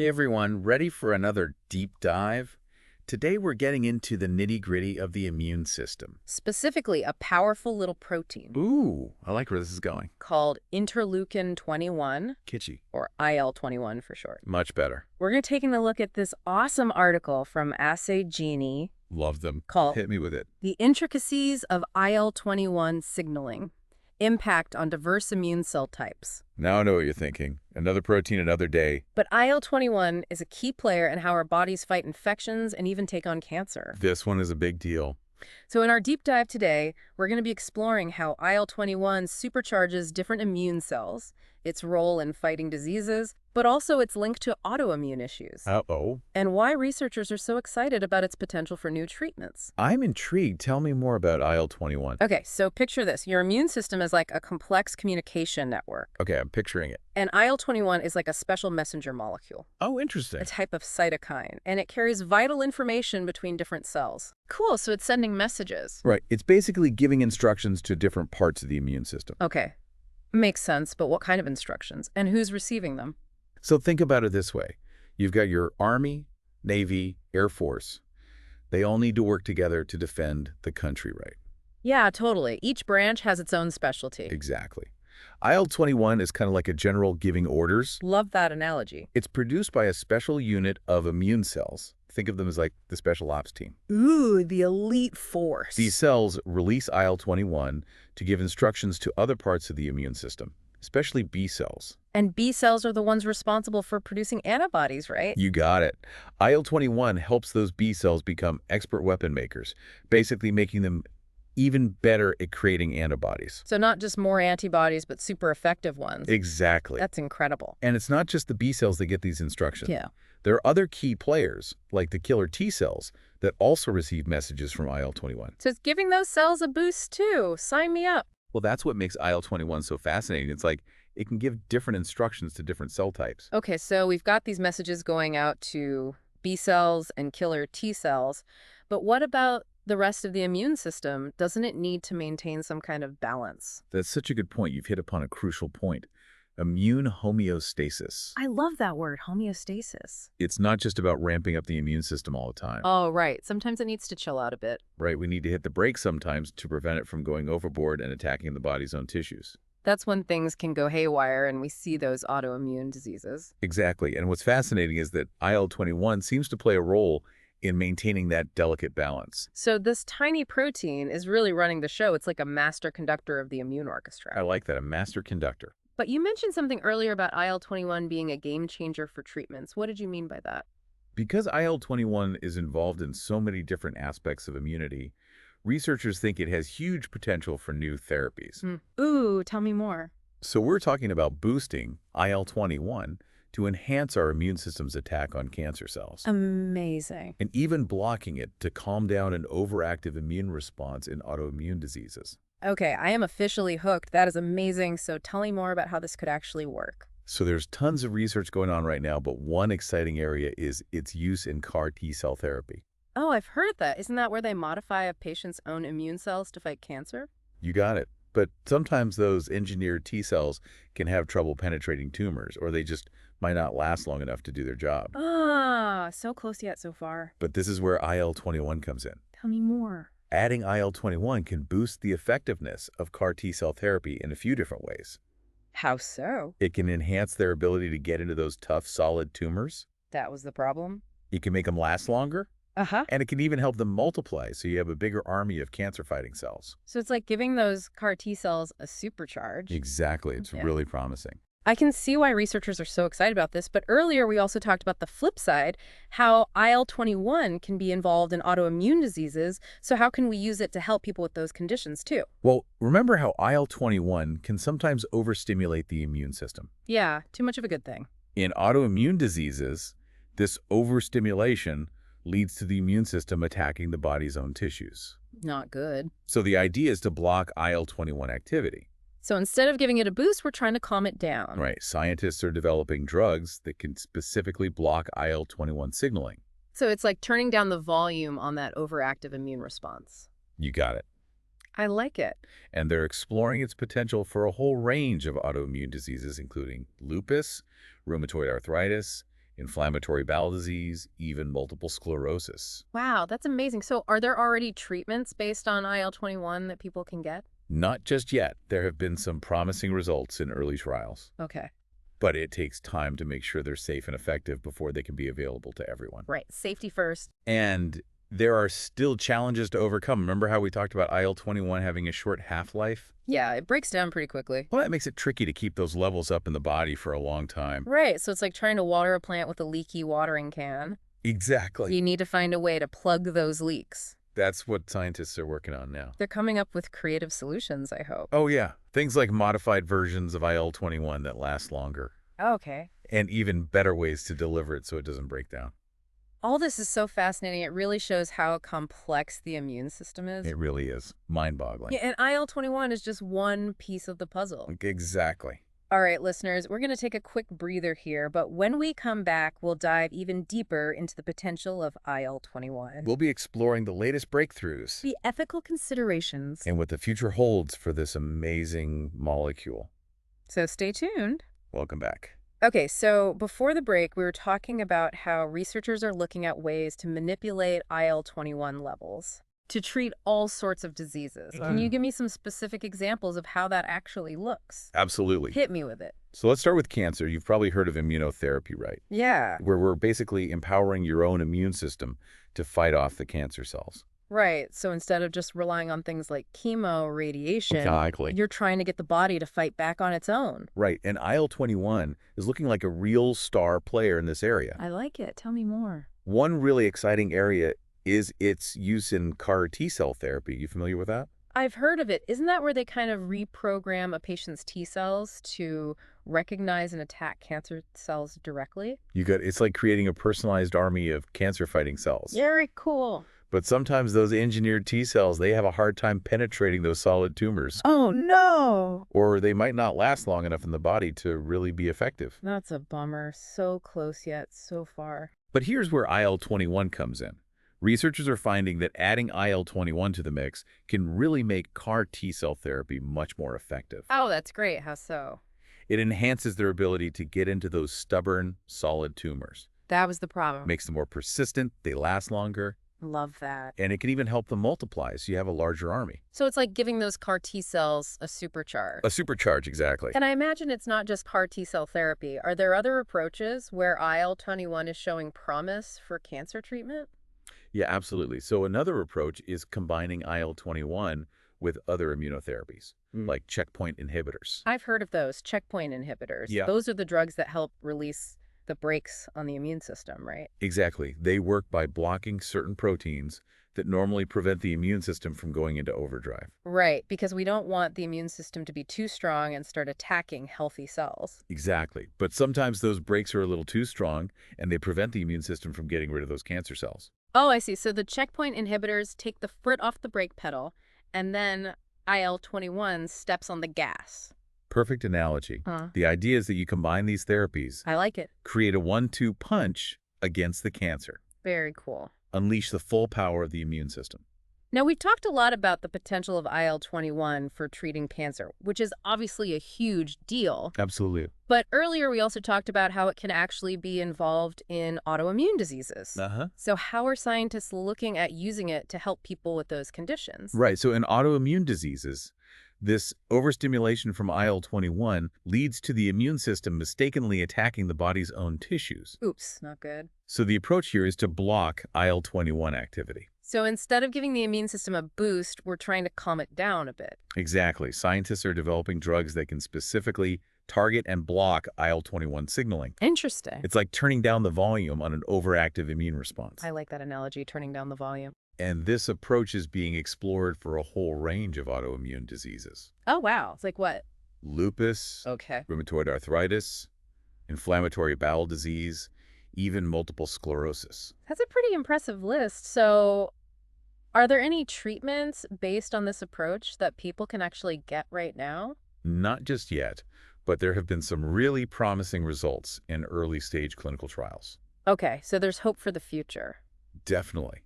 Hey everyone, ready for another deep dive? Today we're getting into the nitty-gritty of the immune system. Specifically, a powerful little protein Ooh, I like where this is going. called interleukin-21, Kitschy. or IL-21 for short. Much better. We're going to take a look at this awesome article from Assay Genie Love them. called Hit me with it. The Intricacies of IL-21 Signaling, Impact on Diverse Immune Cell Types. Now I know what you're thinking. Another protein, another day. But IL-21 is a key player in how our bodies fight infections and even take on cancer. This one is a big deal. So in our deep dive today, we're going to be exploring how IL-21 supercharges different immune cells, its role in fighting diseases, but also its link to autoimmune issues, Uh-oh. and why researchers are so excited about its potential for new treatments. I'm intrigued. Tell me more about IL-21. Okay, so picture this. Your immune system is like a complex communication network, Okay, I'm picturing it. and IL-21 is like a special messenger molecule, Oh, interesting. a type of cytokine, and it carries vital information between different cells. Cool, so it's sending messages. Right. It's basically giving instructions to different parts of the immune system. Okay, makes sense, but what kind of instructions? And who's receiving them? So think about it this way. You've got your Army, Navy, Air Force. They all need to work together to defend the country, right? Yeah, totally. Each branch has its own specialty. Exactly. IL-21 is kind of like a general giving orders. Love that analogy. It's produced by a special unit of immune cells. Think of them as like the special ops team. Ooh, the elite force. These cells release IL-21 to give instructions to other parts of the immune system, especially B cells. And B cells are the ones responsible for producing antibodies, right? You got it. IL-21 helps those B cells become expert weapon makers, basically making them even better at creating antibodies. So not just more antibodies, but super effective ones. Exactly. That's incredible. And it's not just the B cells that get these instructions. Yeah. There are other key players, like the killer T cells, that also receive messages from IL-21. So it's giving those cells a boost too. Sign me up. Well, that's what makes IL-21 so fascinating. It's like it can give different instructions to different cell types. Okay, so we've got these messages going out to B cells and killer T cells, but what about the rest of the immune system? Doesn't it need to maintain some kind of balance? That's such a good point. You've hit upon a crucial point. Immune homeostasis. I love that word, homeostasis. It's not just about ramping up the immune system all the time. Oh, right. Sometimes it needs to chill out a bit. Right, we need to hit the brakes sometimes to prevent it from going overboard and attacking the body's own tissues. That's when things can go haywire and we see those autoimmune diseases. Exactly, and what's fascinating is that IL-21 seems to play a role in maintaining that delicate balance. So this tiny protein is really running the show. It's like a master conductor of the immune orchestra. I like that, a master conductor. But you mentioned something earlier about IL-21 being a game changer for treatments. What did you mean by that? Because IL-21 is involved in so many different aspects of immunity, researchers think it has huge potential for new therapies. Ooh, tell me more. So we're talking about boosting IL-21 to enhance our immune system's attack on cancer cells, Amazing. and even blocking it to calm down an overactive immune response in autoimmune diseases. Okay, I am officially hooked. That is amazing. So tell me more about how this could actually work. So there's tons of research going on right now, but one exciting area is its use in CAR T-cell therapy. Oh, I've heard that. Isn't that where they modify a patient's own immune cells to fight cancer? You got it. But sometimes those engineered T-cells can have trouble penetrating tumors, or they just might not last long enough to do their job. Ah, so close yet so far. But this is where IL-21 comes in. Tell me more. Adding IL-21 can boost the effectiveness of CAR T-cell therapy in a few different ways. How so? It can enhance their ability to get into those tough, solid tumors. That was the problem? It can make them last longer. Uh-huh. And it can even help them multiply, so you have a bigger army of cancer-fighting cells. So it's like giving those CAR T cells a supercharge. Exactly. It's Yeah. really promising. I can see why researchers are so excited about this, but earlier we also talked about the flip side, how IL-21 can be involved in autoimmune diseases, so how can we use it to help people with those conditions too? Well, remember how IL-21 can sometimes overstimulate the immune system. Yeah, too much of a good thing. In autoimmune diseases, this overstimulation leads to the immune system attacking the body's own tissues. Not good. So the idea is to block IL-21 activity. So instead of giving it a boost, we're trying to calm it down. Right. Scientists are developing drugs that can specifically block IL-21 signaling. So it's like turning down the volume on that overactive immune response. You got it. I like it. And they're exploring its potential for a whole range of autoimmune diseases, including lupus, rheumatoid arthritis, inflammatory bowel disease, even multiple sclerosis. Wow, that's amazing. So are there already treatments based on IL-21 that people can get? Not just yet. There have been some promising results in early trials, Okay. but it takes time to make sure they're safe and effective before they can be available to everyone. Right. Safety first. And there are still challenges to overcome. Remember how we talked about IL-21 having a short half-life? Yeah, it breaks down pretty quickly. Well, that makes it tricky to keep those levels up in the body for a long time. Right. So it's like trying to water a plant with a leaky watering can. Exactly. You need to find a way to plug those leaks. That's what scientists are working on now. They're coming up with creative solutions, I hope. Oh, yeah. Things like modified versions of IL-21 that last longer, Okay. and even better ways to deliver it so it doesn't break down. All this is so fascinating. It really shows how complex the immune system is. It really is mind-boggling. Yeah, and IL-21 is just one piece of the puzzle. Exactly. All right, listeners, we're going to take a quick breather here, but when we come back, we'll dive even deeper into the potential of IL-21. We'll be exploring the latest breakthroughs The ethical considerations. and what the future holds for this amazing molecule. So stay tuned. Welcome back. Okay, so before the break, we were talking about how researchers are looking at ways to manipulate IL-21 levels to treat all sorts of diseases. Can you give me some specific examples of how that actually looks? Absolutely. Hit me with it. So let's start with cancer. You've probably heard of immunotherapy, right? Yeah. Where we're basically empowering your own immune system to fight off the cancer cells. Right. So instead of just relying on things like chemo or radiation, Exactly. you're trying to get the body to fight back on its own. Right. And IL-21 is looking like a real star player in this area. I like it. Tell me more. One really exciting area is its use in CAR T-cell therapy. You familiar with that? I've heard of it. Isn't that where they kind of reprogram a patient's T cells to recognize and attack cancer cells directly? It's like creating a personalized army of cancer-fighting cells. Very cool. But sometimes those engineered T-cells, they have a hard time penetrating those solid tumors. Oh, no. Or they might not last long enough in the body to really be effective. That's a bummer. So close yet so far. But here's where IL-21 comes in. Researchers are finding that adding IL-21 to the mix can really make CAR T-cell therapy much more effective. Oh, that's great. How so? It enhances their ability to get into those stubborn, solid tumors. That was the problem. Makes them more persistent, they last longer, Love that. and it can even help them multiply so you have a larger army. So it's like giving those CAR T cells a supercharge. A supercharge, exactly. And I imagine it's not just CAR T cell therapy. Are there other approaches where IL-21 is showing promise for cancer treatment? Yeah, absolutely. So another approach is combining IL-21 with other immunotherapies, like checkpoint inhibitors. I've heard of those, checkpoint inhibitors. Yeah. Those are the drugs that help release the brakes on the immune system, right? Exactly. They work by blocking certain proteins that normally prevent the immune system from going into overdrive. Right, because we don't want the immune system to be too strong and start attacking healthy cells. Exactly. But sometimes those brakes are a little too strong, and they prevent the immune system from getting rid of those cancer cells. Oh, I see. So the checkpoint inhibitors take the foot off the brake pedal, and then IL-21 steps on the gas. Perfect analogy. Huh. The idea is that you combine these therapies, I like it. create a 1-2 punch against the cancer, Very cool. unleash the full power of the immune system. Now, we've talked a lot about the potential of IL-21 for treating cancer, which is obviously a huge deal. Absolutely. But earlier, we also talked about how it can actually be involved in autoimmune diseases. So how are scientists looking at using it to help people with those conditions? Right. So in autoimmune diseases, this overstimulation from IL-21 leads to the immune system mistakenly attacking the body's own tissues. Oops, not good. So the approach here is to block IL-21 activity. So instead of giving the immune system a boost, we're trying to calm it down a bit. Exactly. Scientists are developing drugs that can specifically target and block IL-21 signaling. Interesting. It's like turning down the volume on an overactive immune response. I like that analogy, turning down the volume. And this approach is being explored for a whole range of autoimmune diseases. Oh, wow. It's like what? Lupus, Okay. rheumatoid arthritis, inflammatory bowel disease, even multiple sclerosis. That's a pretty impressive list. So are there any treatments based on this approach that people can actually get right now? Not just yet, but there have been some really promising results in early-stage clinical trials. Okay, so there's hope for the future. Definitely.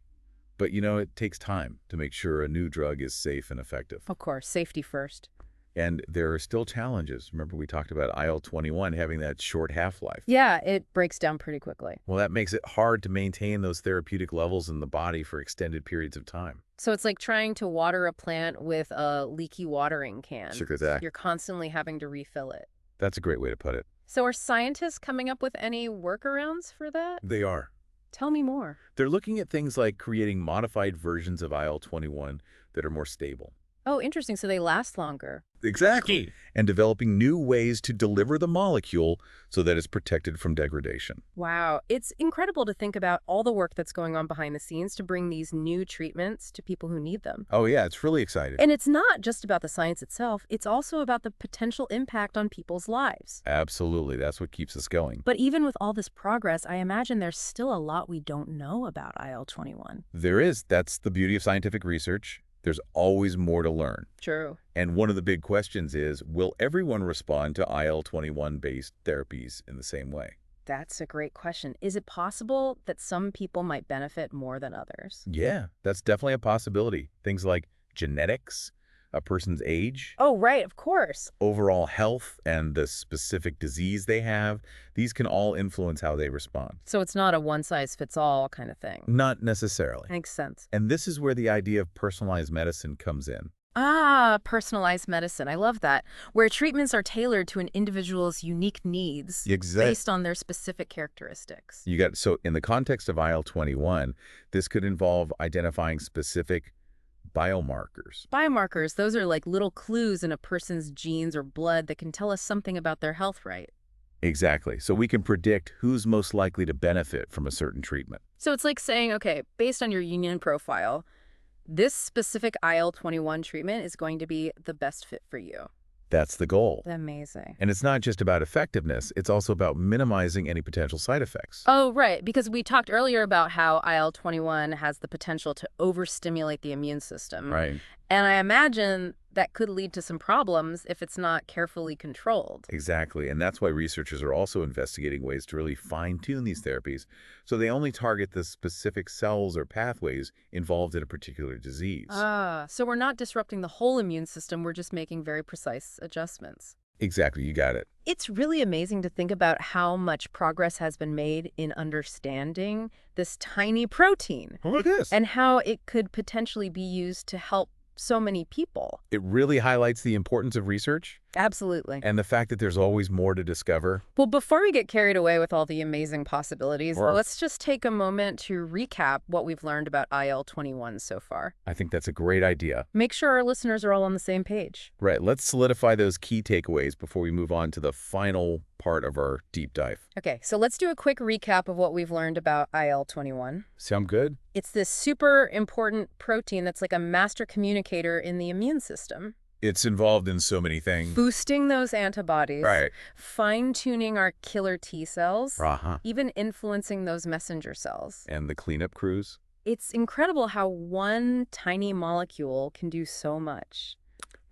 But, it takes time to make sure a new drug is safe and effective. Of course, safety first. And there are still challenges. Remember, we talked about IL-21 having that short half-life. Yeah, it breaks down pretty quickly. Well, that makes it hard to maintain those therapeutic levels in the body for extended periods of time. So it's like trying to water a plant with a leaky watering can. Sure, that. You're constantly having to refill it. That's a great way to put it. So are scientists coming up with any workarounds for that? They are. Tell me more. They're looking at things like creating modified versions of IL-21 that are more stable. Oh, interesting. So they last longer. Exactly. And developing new ways to deliver the molecule so that it's protected from degradation. Wow. It's incredible to think about all the work that's going on behind the scenes to bring these new treatments to people who need them. Oh, yeah, it's really exciting. And it's not just about the science itself. It's also about the potential impact on people's lives. Absolutely. That's what keeps us going. But even with all this progress, I imagine there's still a lot we don't know about IL-21. There is. That's the beauty of scientific research. There's always more to learn. True. And one of the big questions is, will everyone respond to IL-21-based therapies in the same way? That's a great question. Is it possible that some people might benefit more than others? Yeah, that's definitely a possibility. Things like genetics, a person's age, Oh, right, of course. overall health, and the specific disease they have, these can all influence how they respond. So it's not a one-size-fits-all kind of thing. Not necessarily. Makes sense. And this is where the idea of personalized medicine comes in. Ah, personalized medicine. I love that. Where treatments are tailored to an individual's unique needs based on their specific characteristics. So in the context of IL-21, this could involve identifying specific biomarkers. Biomarkers, those are like little clues in a person's genes or blood that can tell us something about their health, right? Exactly. So we can predict who's most likely to benefit from a certain treatment. So it's like saying, okay, based on your union profile, this specific IL-21 treatment is going to be the best fit for you. That's the goal. Amazing. And it's not just about effectiveness, it's also about minimizing any potential side effects. Oh, right, because we talked earlier about how IL-21 has the potential to overstimulate the immune system. Right. And I imagine that could lead to some problems if it's not carefully controlled. Exactly. And that's why researchers are also investigating ways to really fine-tune these therapies so they only target the specific cells or pathways involved in a particular disease. Ah, so we're not disrupting the whole immune system, we're just making very precise adjustments. Exactly, you got it. It's really amazing to think about how much progress has been made in understanding this tiny protein. Oh, look at this. And how it could potentially be used to help so many people. It really highlights the importance of research Absolutely. and the fact that there's always more to discover. Well, before we get carried away with all the amazing possibilities, Sure. let's just take a moment to recap what we've learned about IL-21 so far. I think that's a great idea. Make sure our listeners are all on the same page. Right, let's solidify those key takeaways before we move on to the final part of our deep dive. Okay, so let's do a quick recap of what we've learned about IL-21. Sound good? It's this super important protein that's like a master communicator in the immune system. It's involved in so many things. Boosting those antibodies, Right. fine-tuning our killer T cells, Uh-huh. even influencing those messenger cells. And the cleanup crews? It's incredible how one tiny molecule can do so much.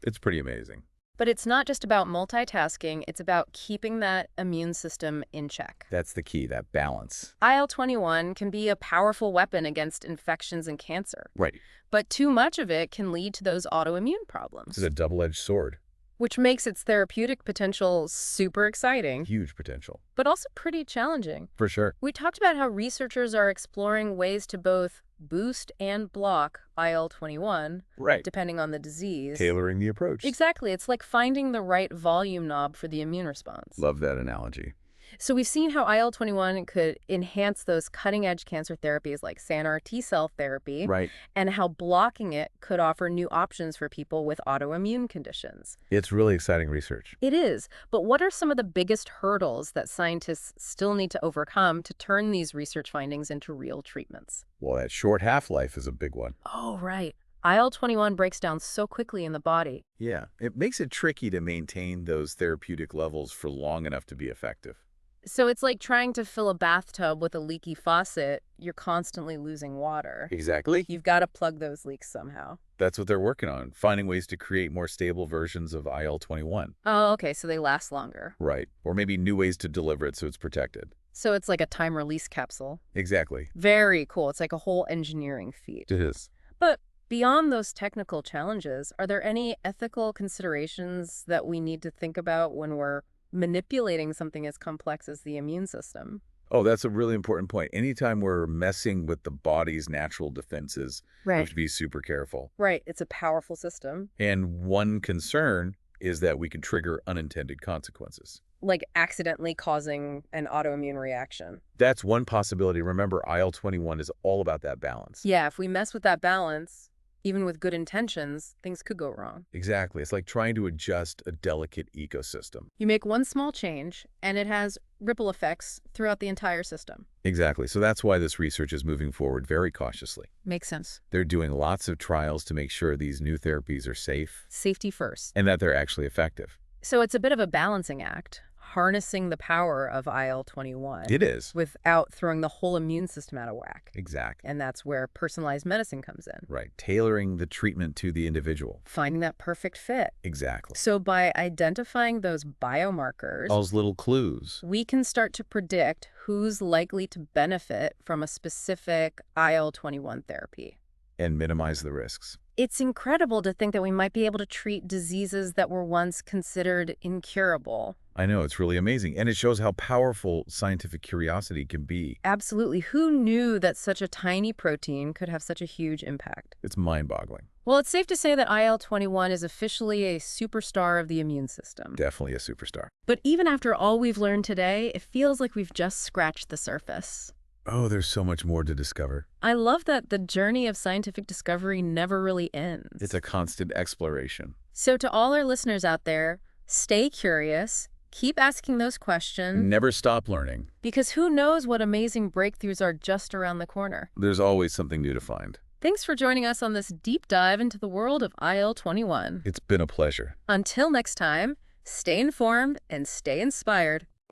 It's pretty amazing. But it's not just about multitasking, it's about keeping that immune system in check. That's the key, that balance. IL-21 can be a powerful weapon against infections and cancer. Right. But too much of it can lead to those autoimmune problems, This is a double-edged sword. which makes its therapeutic potential super exciting, Huge potential. but also pretty challenging. For sure. We talked about how researchers are exploring ways to both boost and block IL-21, Right. depending on the disease. Tailoring the approach. Exactly. It's like finding the right volume knob for the immune response. Love that analogy. So we've seen how IL-21 could enhance those cutting-edge cancer therapies like SANR T-cell therapy, Right. and how blocking it could offer new options for people with autoimmune conditions. It's really exciting research. It is. But what are some of the biggest hurdles that scientists still need to overcome to turn these research findings into real treatments? Well, that short half-life is a big one. Oh, right. IL-21 breaks down so quickly in the body. Yeah. It makes it tricky to maintain those therapeutic levels for long enough to be effective. So it's like trying to fill a bathtub with a leaky faucet. You're constantly losing water. Exactly. You've got to plug those leaks somehow. That's what they're working on, finding ways to create more stable versions of IL-21. Oh, okay, so they last longer. Right. Or maybe new ways to deliver it so it's protected. So it's like a time-release capsule. Exactly. Very cool. It's like a whole engineering feat. It is. But Beyond those technical challenges, are there any ethical considerations that we need to think about when we're manipulating something as complex as the immune system? Oh, that's a really important point. Anytime we're messing with the body's natural defenses, we have Right. to be super careful. Right. It's a powerful system. And one concern is that we can trigger unintended consequences. Like accidentally causing an autoimmune reaction. That's one possibility. Remember, IL-21 is all about that balance. Yeah, if we mess with that balance, even with good intentions, things could go wrong. Exactly. It's like trying to adjust a delicate ecosystem. You make one small change, and it has ripple effects throughout the entire system. Exactly. So that's why this research is moving forward very cautiously. Makes sense. They're doing lots of trials to make sure these new therapies are safe Safety first. and that they're actually effective. So it's a bit of a balancing act, harnessing the power of IL-21 It is. without throwing the whole immune system out of whack. Exactly. And that's where personalized medicine comes in. Right. Tailoring the treatment to the individual. Finding that perfect fit. Exactly. So by identifying those biomarkers, Those little clues. we can start to predict who's likely to benefit from a specific IL-21 therapy. And minimize the risks. It's incredible to think that we might be able to treat diseases that were once considered incurable. I know, it's really amazing. And it shows how powerful scientific curiosity can be. Absolutely. Who knew that such a tiny protein could have such a huge impact? It's mind-boggling. Well, it's safe to say that IL-21 is officially a superstar of the immune system. Definitely a superstar. But even after all we've learned today, it feels like we've just scratched the surface. Oh, there's so much more to discover. I love that the journey of scientific discovery never really ends. It's a constant exploration. So to all our listeners out there, stay curious, keep asking those questions, Never stop learning. because who knows what amazing breakthroughs are just around the corner. There's always something new to find. Thanks for joining us on this deep dive into the world of IL-21. It's been a pleasure. Until next time, stay informed and stay inspired.